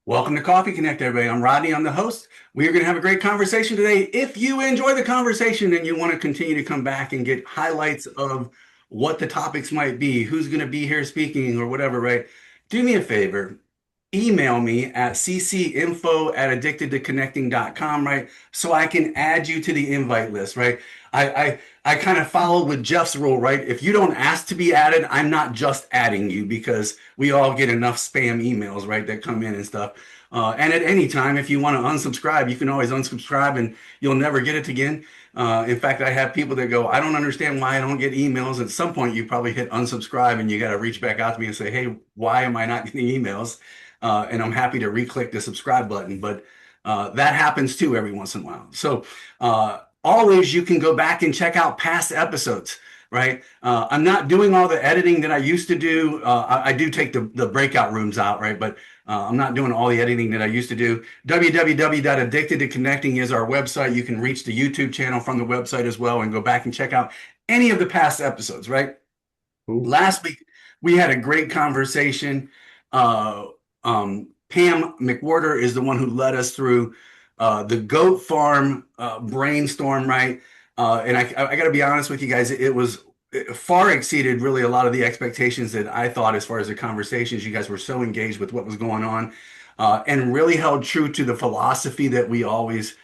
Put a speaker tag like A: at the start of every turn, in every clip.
A: Welcome to Coffee Connect, everybody. I'm Rodney. I'm the host. We are going to have a great conversation today. If you enjoy the conversation and you want to continue to come back and get highlights of what the topics might be, who's going to be here speaking or whatever, right? Do me a favor. Email me at ccinfo@addictedtoconnecting.com, right? So I can add you to the invite list, right? I kind of follow with Jeff's rule, right? If you don't ask to be added, I'm not just adding you because we all get enough spam emails, right, that come in and stuff. And at any time, if you want to unsubscribe, you can always unsubscribe and you'll never get it again. In fact, I have people that go, I don't understand why I don't get emails. At some point, you probably hit unsubscribe and you got to reach back out to me and say, hey, why am I not getting emails? And I'm happy to re-click the subscribe button. But that happens too every once in a while. So always you can go back and check out past episodes, right? I'm not doing all the editing that I used to do. I do take the breakout rooms out, right? But I'm not doing all the editing that I used to do. www.addictedtoconnecting is our website. You can reach the YouTube channel from the website as well and go back and check out any of the past episodes, right?
B: Cool.
A: Last week, we had a great conversation. Uh, Pam McWhorter is the one who led us through the goat farm brainstorm, right? And I got to be honest with you guys, it far exceeded really a lot of the expectations that I thought as far as the conversations. You guys were so engaged with what was going on and really held true to the philosophy that we always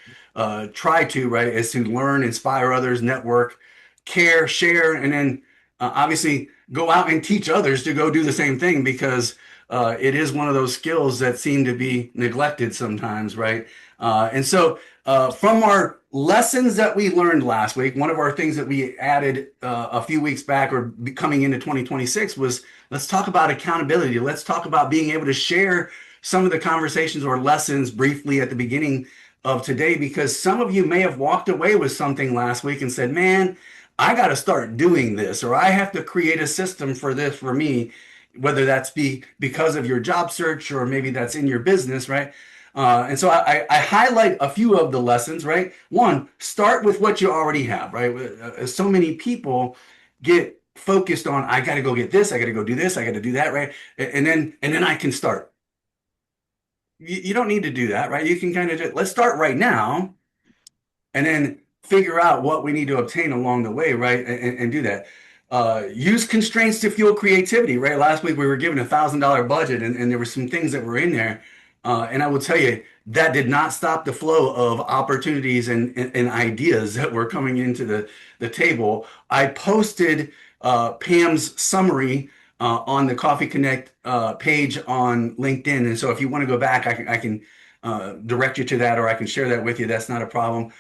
A: try to, right? Is to learn, inspire others, network, care, share, and then obviously go out and teach others to go do the same thing because it is one of those skills that seem to be neglected sometimes, right? From our lessons that we learned last week, one of our things that we added a few weeks back or coming into 2026 was let's talk about accountability. Let's talk about being able to share some of the conversations or lessons briefly at the beginning of today, because some of you may have walked away with something last week and said, man, I got to start doing this, or I have to create a system for this for me, whether that's because of your job search or maybe that's in your business, right? I highlight a few of the lessons, right? One, start with what you already have, right? So many people get focused on, I got to go get this, I got to go do this, I got to do that, right? And then I can start. You don't need to do that, right? You can kind of just, let's start right now and then figure out what we need to obtain along the way, right? And do that. Use constraints to fuel creativity, right? Last week we were given $1,000 budget, and there were some things that were in there. And I will tell you, that did not stop the flow of opportunities and ideas that were coming into the table. I posted Pam's summary on the Coffee Connect page on LinkedIn. And so if you want to go back, I can direct you to that, or I can share that with you. That's not a problem.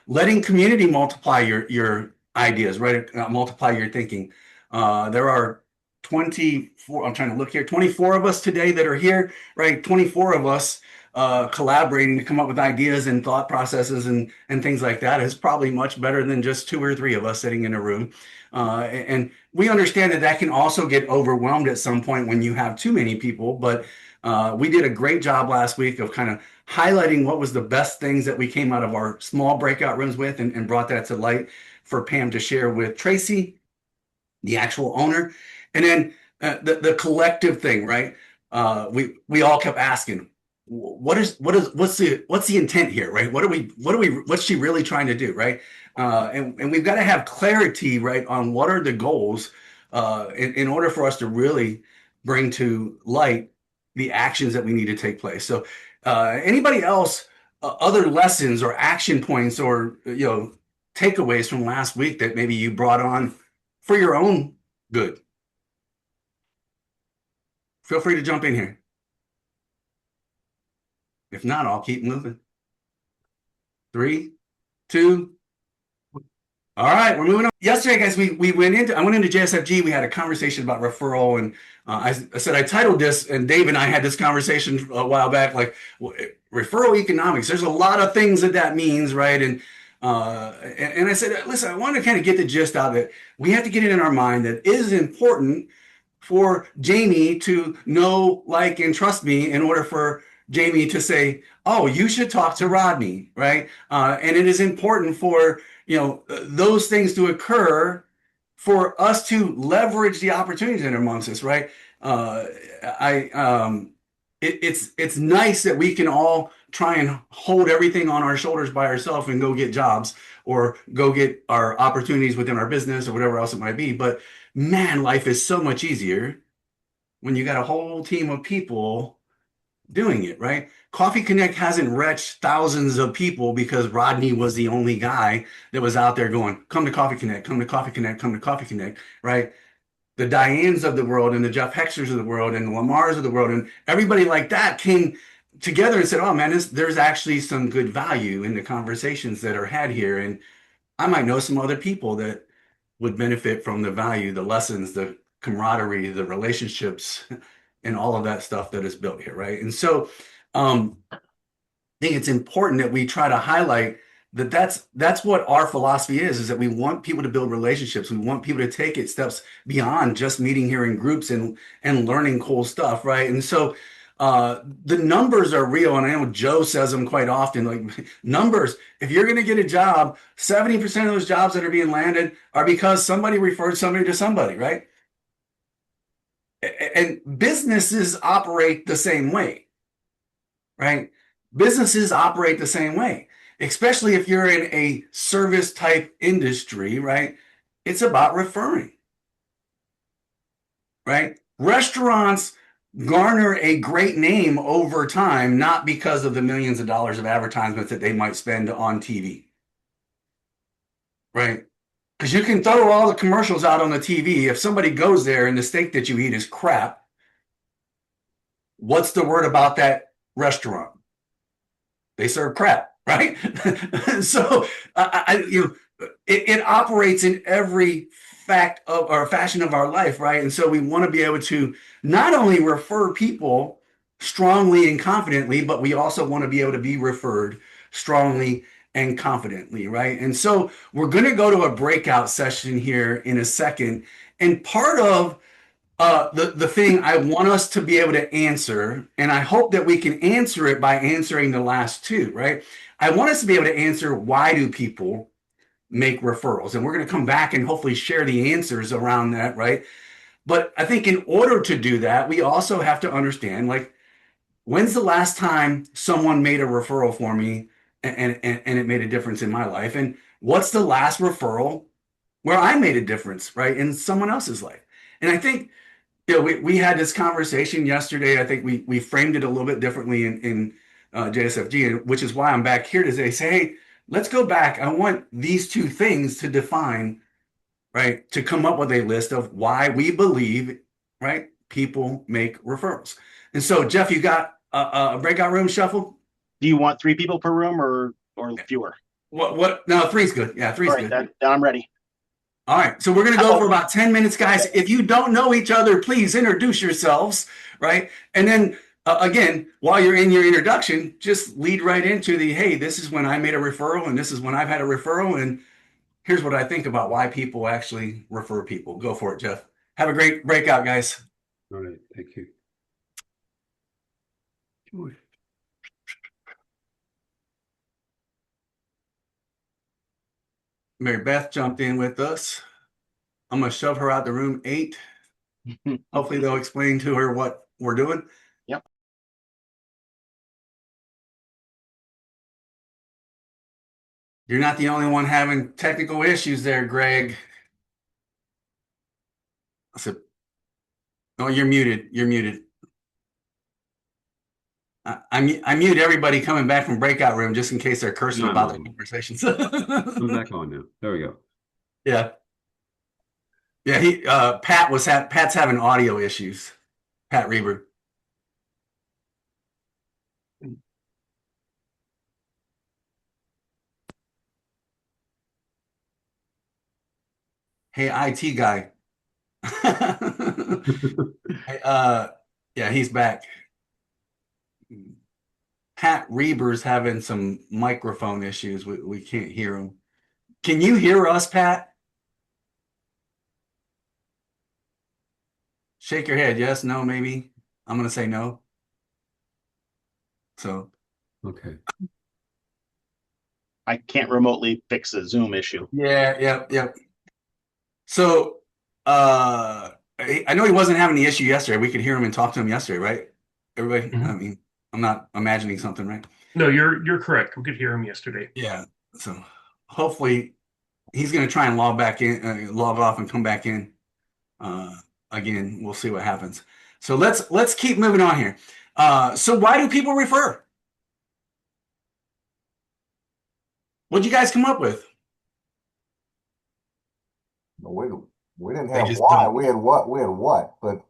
A: Letting community multiply your ideas, right? Multiply your thinking. There are 24, I'm trying to look here, 24 of us today that are here, right? 24 of us collaborating to come up with ideas and thought processes and things like that is probably much better than just two or three of us sitting in a room. And we understand that can also get overwhelmed at some point when you have too many people, but we did a great job last week of kind of highlighting what was the best things that we came out of our small breakout rooms with and brought that to light for Pam to share with Tracy, the actual owner. And then the collective thing, right? We all kept asking, what's the intent here, right? What's she really trying to do, right? And we've got to have clarity, right, on what are the goals in order for us to really bring to light the actions that we need to take place. So anybody else, other lessons or action points or takeaways from last week that maybe you brought on for your own good? Feel free to jump in here. If not, I'll keep moving. Three, two. All right, we're moving on. Yesterday, guys, I went into JSFG. We had a conversation about referral, and I said I titled this, and Dave and I had this conversation a while back, like referral economics. There's a lot of things that means, right? And I said, listen, I want to kind of get the gist out of it. We have to get it in our mind that it is important for Jamie to know, like, and trust me in order for Jamie to say, oh, you should talk to Rodney, right? And it is important for those things to occur for us to leverage the opportunities that are amongst us, right? I it's nice that we can all try and hold everything on our shoulders by ourselves and go get jobs or go get our opportunities within our business or whatever else it might be. But man, life is so much easier when you got a whole team of people doing it, right? Coffee Connect hasn't reached thousands of people because Rodney was the only guy that was out there going, come to Coffee Connect, come to Coffee Connect, come to Coffee Connect, right? The Dianes of the world and the Jeff Hexters of the world and the Lamars of the world and everybody like that came together and said, oh man, there's actually some good value in the conversations that are had here. And I might know some other people that would benefit from the value, the lessons, the camaraderie, the relationships, and all of that stuff that is built here, right? And so I think it's important that we try to highlight that that's what our philosophy is that we want people to build relationships. We want people to take it steps beyond just meeting here in groups and learning cool stuff, right? And so the numbers are real, and I know Joe says them quite often. Like numbers, if you're going to get a job, 70% of those jobs that are being landed are because somebody referred somebody to somebody, right? And businesses operate the same way, right? Businesses operate the same way, especially if you're in a service type industry, right? It's about referring, right? Restaurants garner a great name over time, not because of the millions of dollars of advertisements that they might spend on TV, right? Because you can throw all the commercials out on the TV. If somebody goes there and the steak that you eat is crap, what's the word about that restaurant? They serve crap, right? So it operates in every fact of or fashion of our life, right? And so we want to be able to not only refer people strongly and confidently, but we also want to be able to be referred strongly and confidently, right? And so we're going to go to a breakout session here in a second. And part of the thing I want us to be able to answer, and I hope that we can answer it by answering the last two, right? I want us to be able to answer why do people make referrals, and we're going to come back and hopefully share the answers around that, right? But I think in order to do that, we also have to understand, like, when's the last time someone made a referral for me and it made a difference in my life, and what's the last referral where I made a difference, right, in someone else's life? And I think we had this conversation yesterday. I think we framed it a little bit differently in JSFG, which is why I'm back here today. Say, hey, let's go back. I want these two things to define, right, to come up with a list of why we believe, right, people make referrals. And so, Jeff, you got a breakout room shuffle?
B: Do you want 3 people per room or fewer?
A: What? No, three's good. Yeah,
B: All
A: three's
B: right,
A: good.
B: then I'm ready.
A: All right, so we're going to go for about 10 minutes, guys. If you don't know each other, please introduce yourselves, right? And then again, while you're in your introduction, just lead right into the, hey, this is when I made a referral, and this is when I've had a referral, and here's what I think about why people actually refer people. Go for it, Jeff. Have a great breakout, guys.
C: All right, thank you.
A: Mary Beth jumped in with us. I'm going to shove her out the room 8. Hopefully they'll explain to her what we're doing.
B: Yep.
A: You're not the only one having technical issues there, Greg. I said, oh, you're muted. You're muted. I mute everybody coming back from breakout room just in case they're cursing about the conversations.
C: I'm back on now. There we go.
A: Yeah. Yeah, Pat's having audio issues. Pat Reber. Hey, IT guy. Yeah, he's back. Pat Reber's having some microphone issues. We can't hear him. Can you hear us, Pat? Shake your head. Yes, no, maybe. I'm going to say no. So.
C: Okay.
B: I can't remotely fix a Zoom issue.
A: Yeah. So, I know he wasn't having the issue yesterday. We could hear him and talk to him yesterday, right? Everybody, I
D: Mhm.
A: mean, I'm not imagining something, right?
D: No, you're correct. We could hear him yesterday.
A: Yeah. So hopefully he's going to try and log back in, log off and come back in. Uh, Again, we'll see what happens. So let's keep moving on here. So why do people refer? What'd you guys come up with?
E: We we didn't
A: They
E: have
A: just
E: why.
A: don't.
E: We had what. We had what. But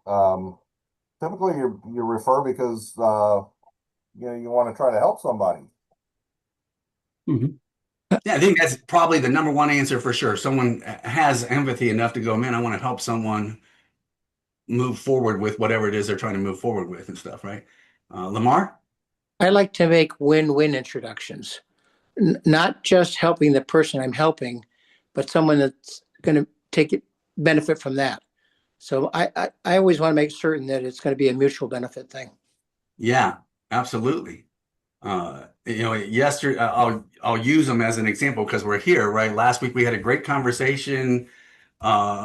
E: typically, you refer because you want to try to help somebody.
C: Mhm.
A: Yeah, I think that's probably the number one answer for sure. Someone has empathy enough to go, man, I want to help someone move forward with whatever it is they're trying to move forward with and stuff, right? Lamar?
F: I like to make win-win introductions, not just helping the person I'm helping, but someone that's going to benefit from that. So I always want to make certain that it's going to be a mutual benefit thing.
A: Yeah, absolutely. Yesterday, I'll use them as an example because we're here, right? Last week we had a great conversation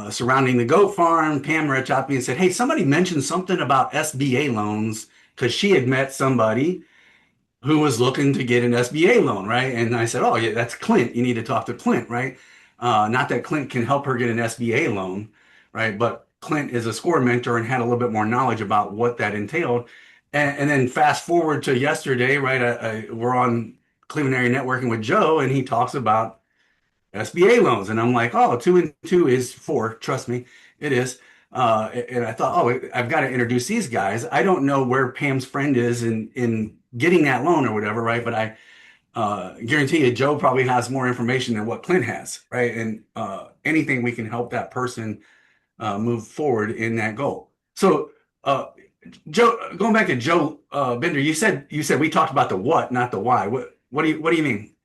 A: surrounding the goat farm. Pam reached out to me and said, "Hey, somebody mentioned something about SBA loans because she had met somebody who was looking to get an SBA loan, right?" And I said, "Oh, yeah, that's Clint. You need to talk to Clint, right? Not that Clint can help her get an SBA loan, right? But Clint is a score mentor and had a little bit more knowledge about what that entailed." And then fast forward to yesterday, right? We're on Cleveland Area Networking with Joe, and he talks about SBA loans. And I'm like, oh, two and two is four. Trust me, it is. And I thought, oh, I've got to introduce these guys. I don't know where Pam's friend is in getting that loan or whatever, right? But I guarantee you, Joe probably has more information than what Clint has, right? And anything we can help that person move forward in that goal. So, Joe, going back to Joe Bender, you said we talked about the what, not the why. What do you mean?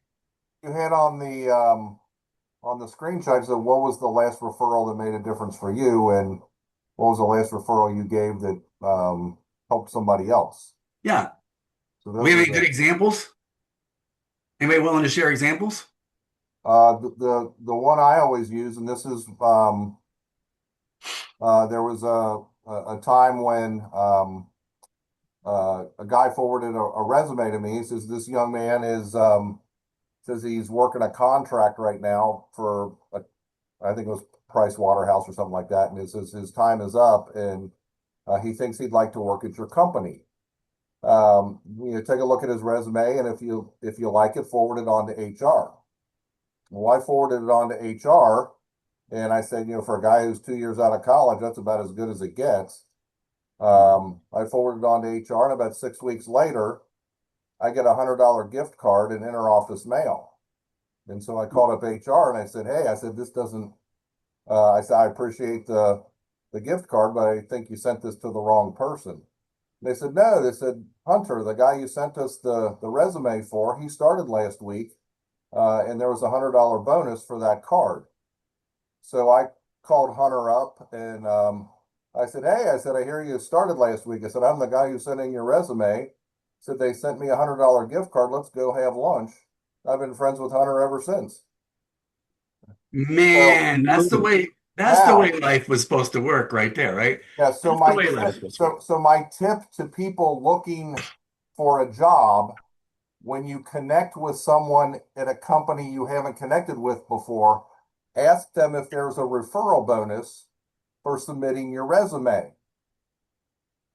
E: You had on the screenshot, so what was the last referral that made a difference for you, and what was the last referral you gave that helped somebody else?
A: Yeah,
E: So
A: we
E: those
A: have
E: are
A: any good examples? Anybody willing to share examples?
E: the one I always use, and this is there was a time when a guy forwarded a resume to me. He says this young man is says he's working a contract right now for I think it was Price Waterhouse or something like that, and he says his time is up, and he thinks he'd like to work at your company. Take a look at his resume, and if you like it, forward it on to HR. Well, I forwarded it on to HR, and I said, for a guy who's 2 years out of college, that's about as good as it gets. I forwarded it on to HR, and about 6 weeks later, I get $100 gift card in interoffice mail. And so I called up HR and I said, "Hey, I said this doesn't." I said, "I appreciate the gift card, but I think you sent this to the wrong person." They said, "No." They said, "Hunter, the guy you sent us the resume for, he started last week, and there was $100 bonus for that card." So I called Hunter up and I said, "Hey," I said, "I hear you started last week." I said, "I'm the guy who sent in your resume." Said they sent me $100 gift card. Let's go have lunch. I've been friends with Hunter ever since. So
A: Man, that's the way
E: now,
A: life was supposed to work right there, right?
E: yeah. So
A: That's the
E: my
A: way life was
E: tip,
A: supposed to work.
E: so my tip to people looking for a job: when you connect with someone at a company you haven't connected with before, ask them if there's a referral bonus for submitting your resume.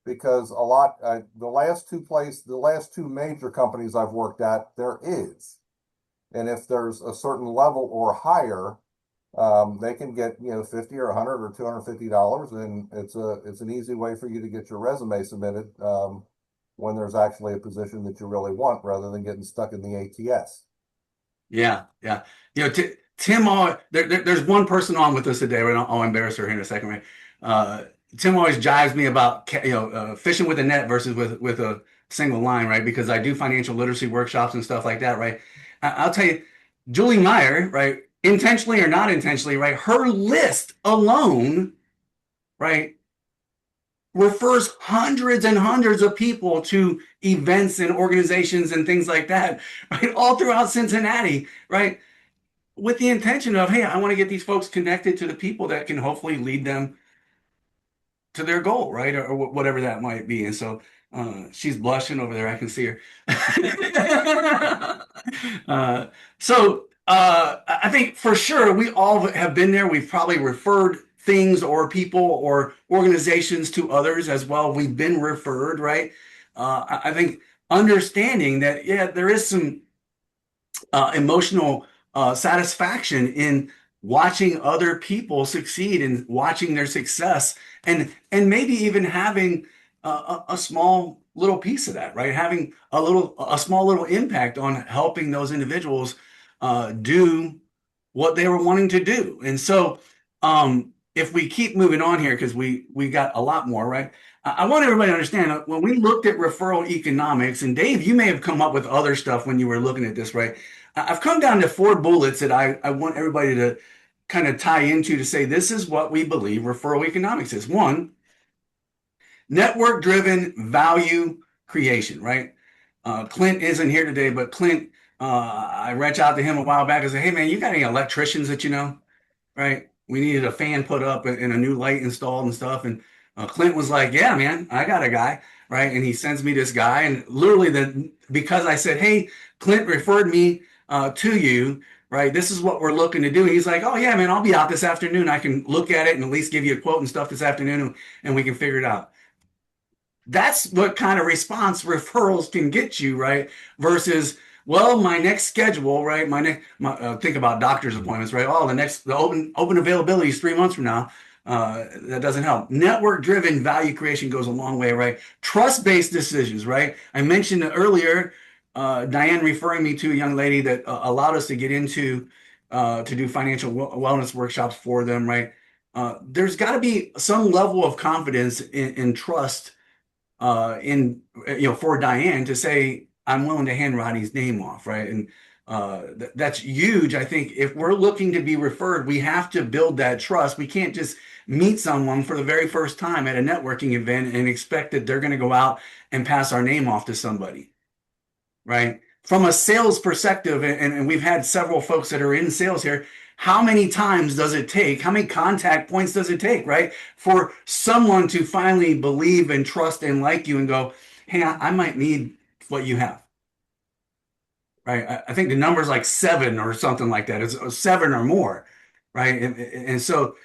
E: Because the last two major companies I've worked at, there is. And if there's a certain level or higher, they can get 50 or 100 or $250, and it's an easy way for you to get your resume submitted when there's actually a position that you really want, rather than getting stuck in the ATS.
A: Yeah, yeah. Tim, there's one person on with us today. Right? I'll embarrass her here in a second, right? Uh, Tim always jives me about fishing with a net versus with a single line, right? Because I do financial literacy workshops and stuff like that, right? I'll tell you, Julie Meyer, right? Intentionally or not intentionally, right? Her list alone, right, refers hundreds and hundreds of people to events and organizations and things like that, right? All throughout Cincinnati, right? With the intention of, hey, I want to get these folks connected to the people that can hopefully lead them to their goal, right? Or whatever that might be. And so She's blushing over there. I can see her. I think for sure we all have been there. We've probably referred things or people or organizations to others as well. We've been referred, right? I think understanding that, yeah, there is some emotional satisfaction in watching other people succeed and watching their success, and maybe even having a small little piece of that, right? Having a small little impact on helping those individuals do what they were wanting to do. And so, if we keep moving on here, because we got a lot more, right? I want everybody to understand when we looked at referral economics, and Dave, you may have come up with other stuff when you were looking at this, right? I've come down to 4 bullets that I want everybody to kind of tie into to say this is what we believe referral economics is. One, network-driven value creation, right? Clint isn't here today, but Clint, I reached out to him a while back and said, hey, man, you got any electricians that you know? Right? We needed a fan put up and a new light installed and stuff. And Clint was like, yeah, man, I got a guy. Right? And he sends me this guy. And literally, because I said, hey, Clint referred me to you, right? This is what we're looking to do. And he's like, oh, yeah, man, I'll be out this afternoon. I can look at it and at least give you a quote and stuff this afternoon, and we can figure it out. That's what kind of response referrals can get you, right? Versus, well, my next schedule, right? Think about doctor's appointments, right? Oh, the open availability is 3 months from now. That doesn't help. Network-driven value creation goes a long way, right? Trust-based decisions, right? I mentioned earlier, Diane referring me to a young lady that allowed us to get into to do financial wellness workshops for them, right? There's got to be some level of confidence in trust for Diane to say, I'm willing to hand Roddy's name off, right? And that's huge. I think if we're looking to be referred, we have to build that trust. We can't just meet someone for the very first time at a networking event and expect that they're going to go out and pass our name off to somebody, right? From a sales perspective, and we've had several folks that are in sales here, how many times does it take? How many contact points does it take, right? For someone to finally believe and trust and like you and go, hey, I might need what you have, right? I think the number is like 7 or something like that. It's 7 or more, right? And so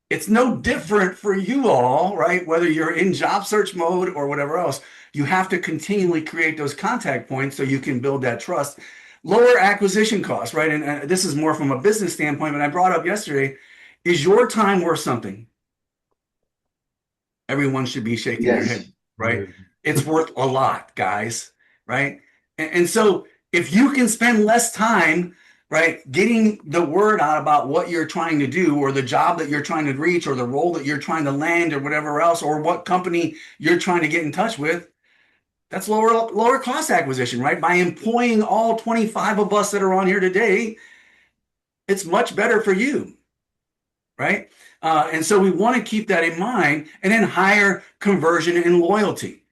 A: it's no different for you all, right? Whether you're in job search mode or whatever else, you have to continually create those contact points so you can build that trust. Lower acquisition costs, right? And this is more from a business standpoint, but I brought up yesterday, is your time worth something? Everyone should be shaking their head, right? It's worth a lot, guys, right? And so if you can spend less time, right, getting the word out about what you're trying to do or the job that you're trying to reach or the role that you're trying to land or whatever else, or what company you're trying to get in touch with, that's lower cost acquisition, right? By employing all 25 of us that are on here today, it's much better for you, right? And so we want to keep that in mind. And then higher conversion and loyalty,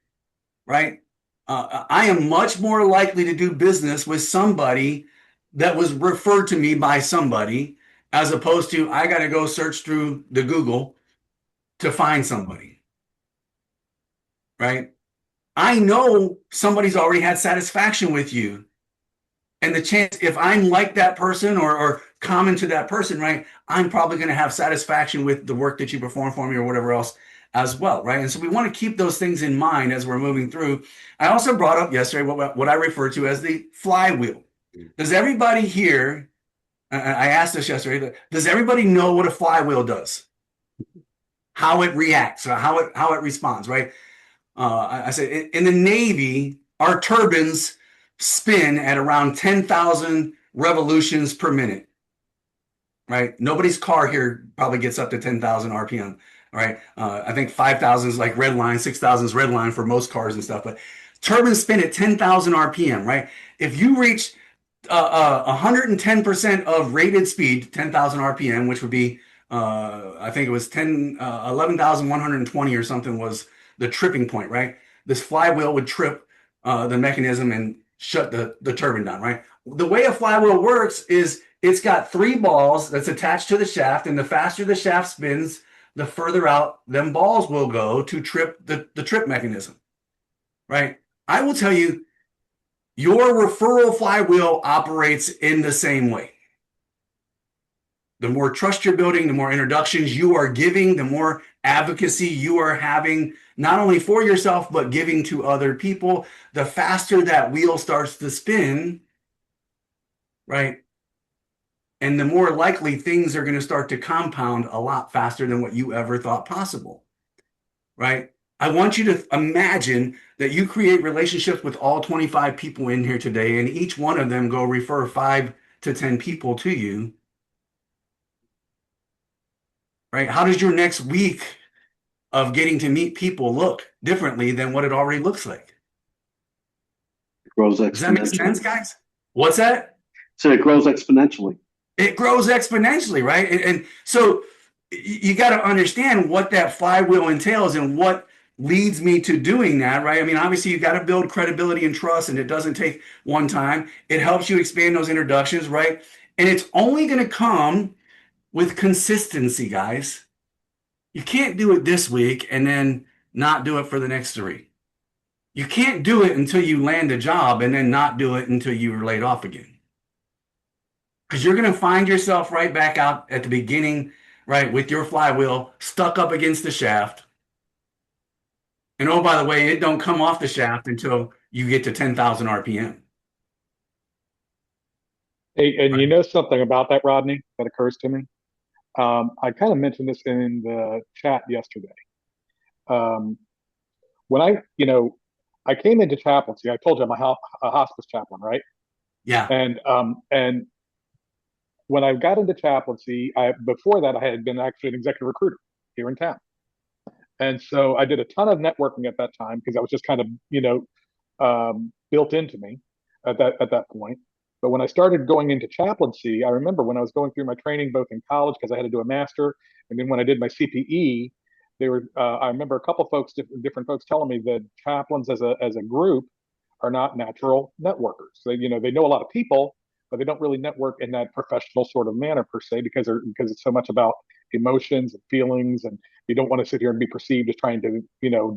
A: right? I am much more likely to do business with somebody that was referred to me by somebody, as opposed to I got to go search through the Google to find somebody, right? I know somebody's already had satisfaction with you. And the chance, if I'm like that person or common to that person, right, I'm probably going to have satisfaction with the work that you perform for me or whatever else as well, right? And so we want to keep those things in mind as we're moving through. I also brought up yesterday what I refer to as the flywheel. Does everybody here, I asked this yesterday, does everybody know what a flywheel does? How it reacts, or how it responds, right? I said in the Navy, our turbines spin at around 10,000 revolutions per minute, right? Nobody's car here probably gets up to 10,000 RPM, right? I think 5,000 is like red line, 6,000 is red line for most cars and stuff, but turbines spin at 10,000 RPM, right? If you reach 110% of rated speed, 10,000 RPM, which would be, I think it was 11,120 or something was the tripping point, right? This flywheel would trip the mechanism and shut the turbine down, right? The way a flywheel works is it's got 3 balls that's attached to the shaft, and the faster the shaft spins, the further out them balls will go to trip the trip mechanism, right? I will tell you, your referral flywheel operates in the same way. The more trust you're building, the more introductions you are giving, the more advocacy you are having, not only for yourself, but giving to other people, the faster that wheel starts to spin, right? And the more likely things are going to start to compound a lot faster than what you ever thought possible, right? I want you to imagine that you create relationships with all 25 people in here today, and each one of them go refer 5 to 10 people to you, right? How does your next week of getting to meet people look differently than what it already looks like?
C: It grows
A: Does that make sense,
C: exponentially.
A: guys? What's that?
C: So it grows exponentially.
A: It grows exponentially, right? And so you got to understand what that flywheel entails and what leads me to doing that, right? I mean, obviously, you got to build credibility and trust, and it doesn't take one time. It helps you expand those introductions, right? And it's only going to come with consistency, guys. You can't do it this week and then not do it for the next 3. You can't do it until you land a job and then not do it until you're laid off again. Because you're going to find yourself right back out at the beginning, right, with your flywheel stuck up against the shaft. And oh, by the way, it don't come off the shaft until you get to 10,000 RPM.
G: Hey, and you know something about that, Rodney, that occurs to me? I kind of mentioned this in the chat yesterday. When I came into chaplaincy, I told you I'm a hospice chaplain, right?
A: Yeah.
G: And when I got into chaplaincy, before that I had been actually an executive recruiter here in town, and so I did a ton of networking at that time because that was just kind of built into me at that point. But when I started going into chaplaincy, I remember when I was going through my training, both in college because I had to do a master, and then when I did my CPE, I remember a couple folks, different folks, telling me that chaplains as a group are not natural networkers. They know a lot of people, but they don't really network in that professional sort of manner per se because it's so much about emotions and feelings, and you don't want to sit here and be perceived as trying to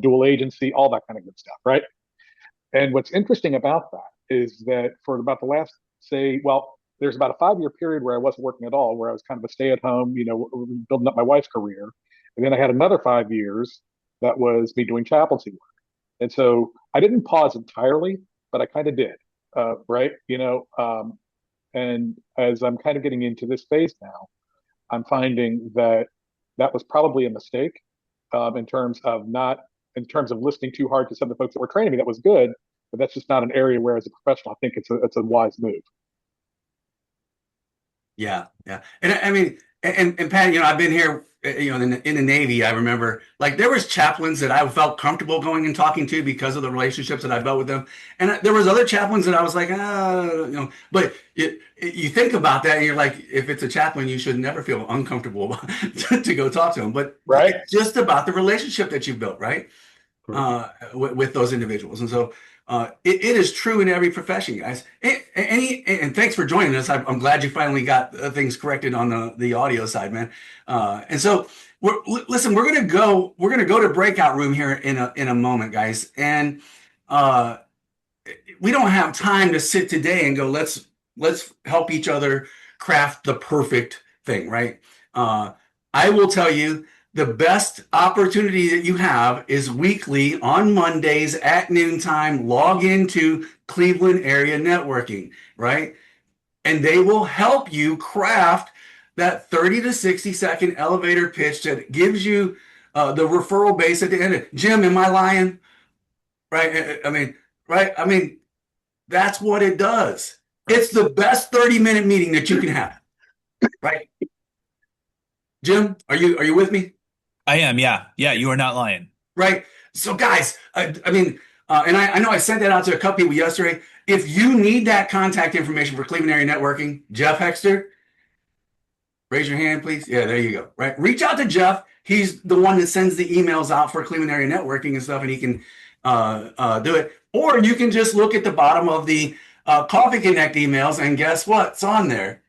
G: dual agency, all that kind of good stuff, right? And what's interesting about that is that for about the last, there's about a 5-year period where I wasn't working at all, where I was kind of a stay-at-home, building up my wife's career. And then I had another 5 years that was me doing chaplaincy work. And so I didn't pause entirely, but I kind of did, right? And as I'm kind of getting into this phase now, I'm finding that that was probably a mistake in terms of listening too hard to some of the folks that were training me. That was good, but that's just not an area where, as a professional, I think it's a wise move.
A: Yeah, yeah. And I mean, and Pat, I've been here, in the Navy. I remember, like, there was chaplains that I felt comfortable going and talking to because of the relationships that I built with them, and there was other chaplains that I was like, But you think about that, and you're like, if it's a chaplain, you should never feel uncomfortable to go talk to them. But
G: right,
A: it's just about the relationship that you built, right, with those individuals, and so. It is true in every profession, guys. And thanks for joining us. I'm glad you finally got things corrected on the audio side, man. And so, listen, we're gonna go to breakout room here in a moment, guys. And we don't have time to sit today and go, let's help each other craft the perfect thing, right? I will tell you, the best opportunity that you have is weekly on Mondays at noontime. Log into Cleveland Area Networking, right? And they will help you craft that 30 to 60-second elevator pitch that gives you the referral base at the end. Jim, am I lying? Right? I mean, right? I mean, that's what it does. It's the best 30-minute meeting that you can have, right? Jim, are you with me?
H: I am, yeah. Yeah, you are not lying.
A: Right. So, guys, I mean, and I know I sent that out to a couple people yesterday. If you need that contact information for Cleveland Area Networking, Jeff Hexter, raise your hand, please. Yeah, there you go. Right. Reach out to Jeff. He's the one that sends the emails out for Cleveland Area Networking and stuff, and he can do it. Or you can just look at the bottom of the Coffee Connect emails, and guess what? It's on there.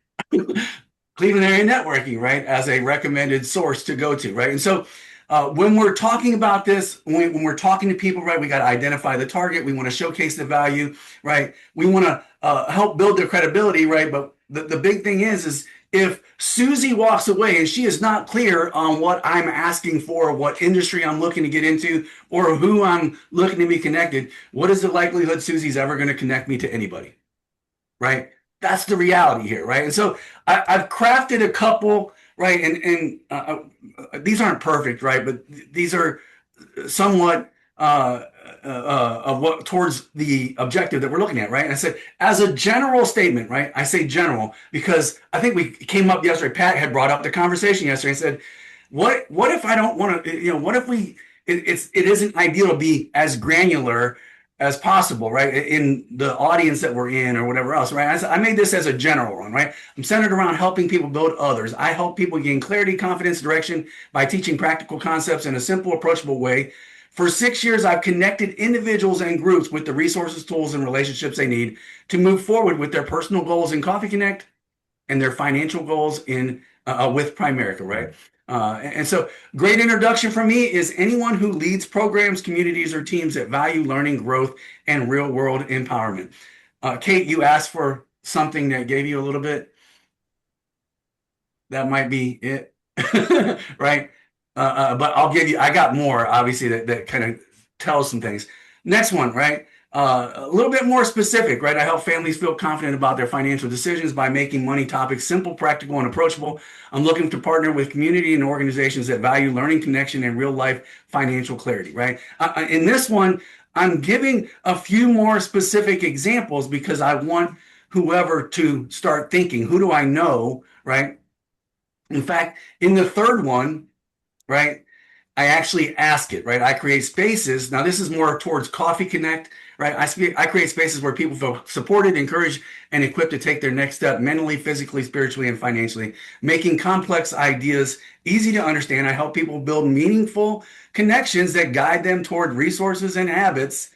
A: Cleveland Area Networking, right, as a recommended source to go to, right? And so when we're talking about this, when we're talking to people, right, we got to identify the target. We want to showcase the value, right? We want to help build their credibility, right? But the big thing is if Susie walks away and she is not clear on what I'm asking for, what industry I'm looking to get into, or who I'm looking to be connected, what is the likelihood Susie's ever going to connect me to anybody, right? That's the reality here, right? And so I've crafted a couple, right? And these aren't perfect, right? But these are somewhat of what towards the objective that we're looking at, right? And I said, as a general statement, right? I say general because I think we came up yesterday. Pat had brought up the conversation yesterday and said, what if I don't want to, what if it isn't ideal to be as granular as possible, right? In the audience that we're in or whatever else, right? I made this as a general one, right? I'm centered around helping people build others. I help people gain clarity, confidence, direction by teaching practical concepts in a simple, approachable way. For 6 years, I've connected individuals and groups with the resources, tools, and relationships they need to move forward with their personal goals in Coffee Connect and their financial goals in with Primerica, right? And so, great introduction for me is anyone who leads programs, communities, or teams that value learning, growth, and real-world empowerment. Kate, you asked for something that gave you a little bit. That might be it, right? But I'll give you. I got more, obviously, that kind of tells some things. Next one, right? A little bit more specific, right? I help families feel confident about their financial decisions by making money topics simple, practical, and approachable. I'm looking to partner with community and organizations that value learning, connection, and real life financial clarity, right? In this one, I'm giving a few more specific examples because I want whoever to start thinking, who do I know, right? In fact, in the third one, right, I actually ask it, right? I create spaces. Now, this is more towards Coffee Connect, right? I create spaces where people feel supported, encouraged, and equipped to take their next step mentally, physically, spiritually, and financially, making complex ideas easy to understand. I help people build meaningful connections that guide them toward resources and habits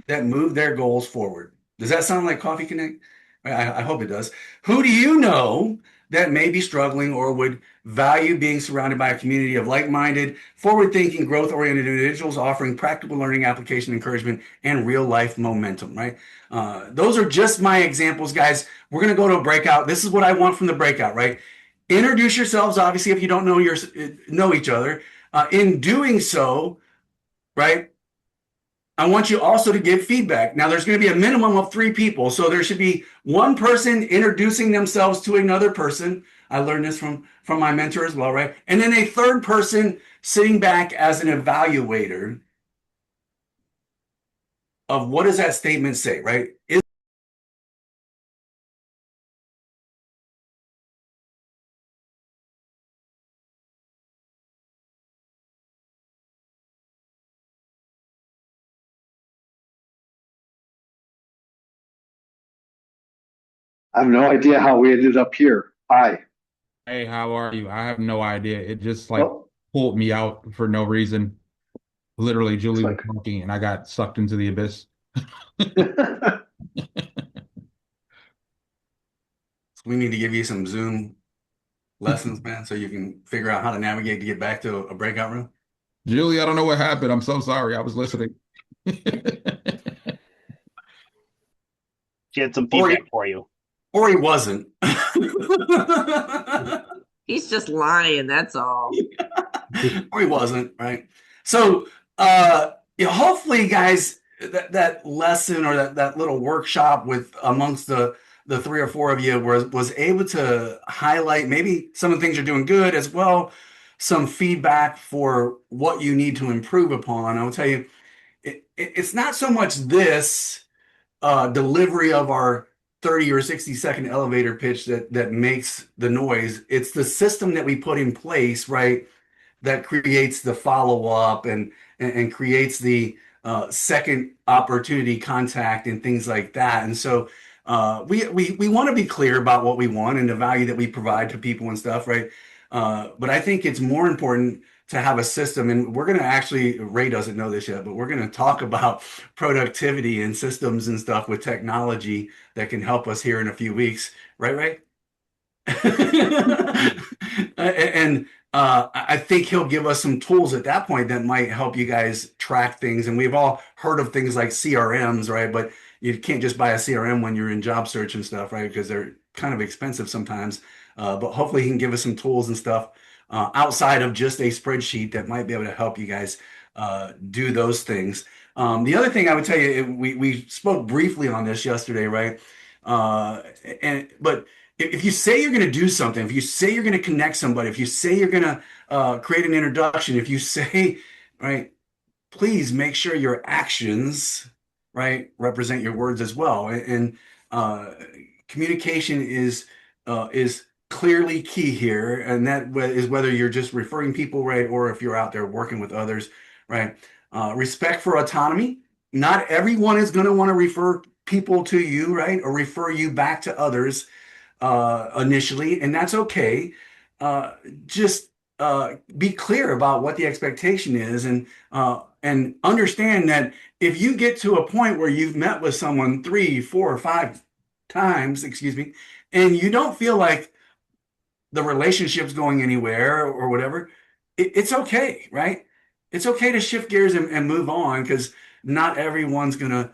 A: that move their goals forward. Does that sound like Coffee Connect? I hope it does. Who do you know that may be struggling or would value being surrounded by a community of like-minded, forward-thinking, growth-oriented individuals offering practical learning, application, encouragement, and real-life momentum, right? Those are just my examples, guys. We're going to go to a breakout. This is what I want from the breakout, right? Introduce yourselves, obviously, if you don't know each other. In doing so, right, I want you also to give feedback. Now, there's going to be a minimum of 3 people. So there should be one person introducing themselves to another person. I learned this from my mentor as well, right? And then a third person sitting back as an evaluator of what does that statement say, right?
C: I have no idea how we ended up here. Hi.
I: Hey, how are you? I have no idea. It just like
C: Well,
I: pulled me out for no reason. Literally,
C: it's
I: Julie was
C: like,
I: talking and I got sucked into the abyss.
A: We need to give you some Zoom lessons, man, so you can figure out how to navigate to get back to a breakout room.
I: Julie, I don't know what happened. I'm so sorry. I was listening.
B: She had some
A: Or
B: feedback for you.
A: or he wasn't.
J: He's just lying, that's all.
A: Or he wasn't, right? So, hopefully, guys, that lesson or that little workshop with amongst the 3 or 4 of you was able to highlight maybe some of the things you're doing good as well, some feedback for what you need to improve upon. I will tell you, it's not so much this delivery of our 30 or 60-second elevator pitch that makes the noise. It's the system that we put in place, right? That creates the follow-up and creates the second opportunity contact and things like that. And so we want to be clear about what we want and the value that we provide to people and stuff, right? But I think it's more important to have a system, and we're going to actually, Ray doesn't know this yet, but we're going to talk about productivity and systems and stuff with technology that can help us here in a few weeks, right, Ray? And I think he'll give us some tools at that point that might help you guys track things. And we've all heard of things like CRMs, right? But you can't just buy a CRM when you're in job search and stuff, right? Because they're kind of expensive sometimes. But hopefully he can give us some tools and stuff outside of just a spreadsheet that might be able to help you guys do those things. The other thing I would tell you, we spoke briefly on this yesterday, right? But if you say you're going to do something, if you say you're going to connect somebody, if you say you're going to create an introduction, if you say, right, please make sure your actions, right, represent your words as well. And communication is clearly key here, and that is whether you're just referring people, right, or if you're out there working with others, right. Respect for autonomy. Not everyone is going to want to refer people to you, right, or refer you back to others initially, and that's okay. Just be clear about what the expectation is, and understand that if you get to a point where you've met with someone 3, 4, or 5 times, excuse me, and you don't feel like the relationship's going anywhere or whatever, it's okay, right? It's okay to shift gears and move on, because not everyone's gonna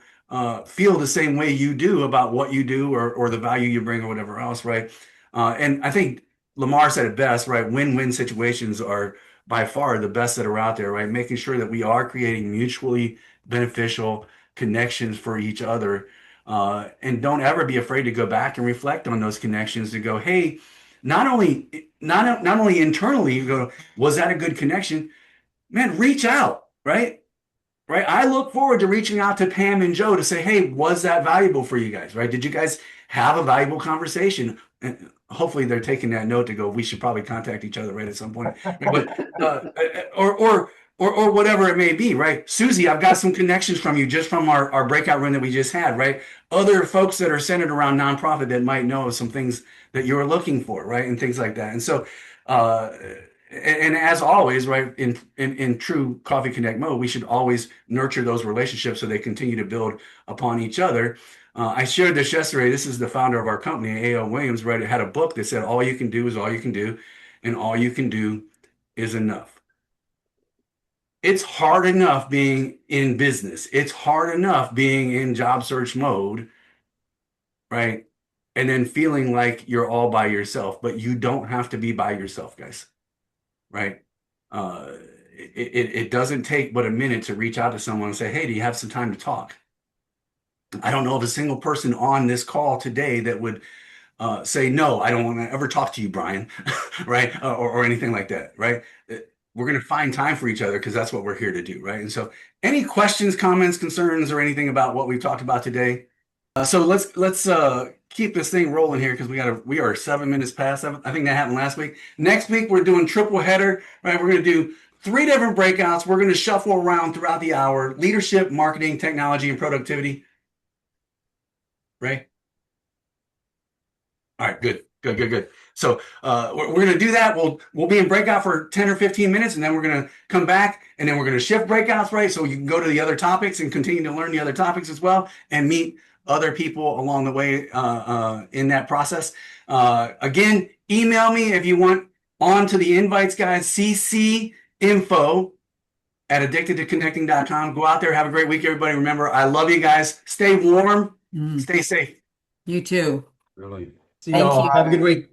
A: feel the same way you do about what you do or the value you bring or whatever else, right? And I think Lamar said it best, right? Win-win situations are by far the best that are out there, right? Making sure that we are creating mutually beneficial connections for each other. And don't ever be afraid to go back and reflect on those connections to go, hey, not only internally, you go, was that a good connection? Man, reach out, right? Right. I look forward to reaching out to Pam and Joe to say, hey, was that valuable for you guys? Right? Did you guys have a valuable conversation? And hopefully they're taking that note to go, we should probably contact each other right at some point. But or whatever it may be, right? Susie, I've got some connections from you just from our breakout room that we just had, right? Other folks that are centered around nonprofit that might know some things that you're looking for, right? And things like that. And so and as always, right, in true Coffee Connect mode, we should always nurture those relationships so they continue to build upon each other. I shared this yesterday. This is the founder of our company, A.L. Williams, right? It had a book that said, all you can do is all you can do, and all you can do is enough. It's hard enough being in business. It's hard enough being in job search mode, right? And then feeling like you're all by yourself, but you don't have to be by yourself, guys. Right? It doesn't take but a minute to reach out to someone and say, hey, do you have some time to talk? I don't know of a single person on this call today that would say, no, I don't want to ever talk to you, Brian, right? Or anything like that, right? We're going to find time for each other because that's what we're here to do, right? And so any questions, comments, concerns, or anything about what we've talked about today? So let's keep this thing rolling here because we are 7 minutes past. I think that happened last week. Next week we're doing triple header, right? We're going to do 3 different breakouts. We're going to shuffle around throughout the hour: leadership, marketing, technology, and productivity. Right? All right, good. So we're going to do that. We'll be in breakout for 10 or 15 minutes, and then we're going to come back, and then we're going to shift breakouts, right? So you can go to the other topics and continue to learn the other topics as well, and meet other people along the way in that process. Again, email me if you want onto the invites, guys. ccinfo@addictedtoconnecting.com. Go out there, have a great week, everybody. Remember, I love you guys. Stay warm, stay safe.
J: You too.
I: Really.
F: See
J: Thank
F: y'all.
J: you.
F: Have a good week.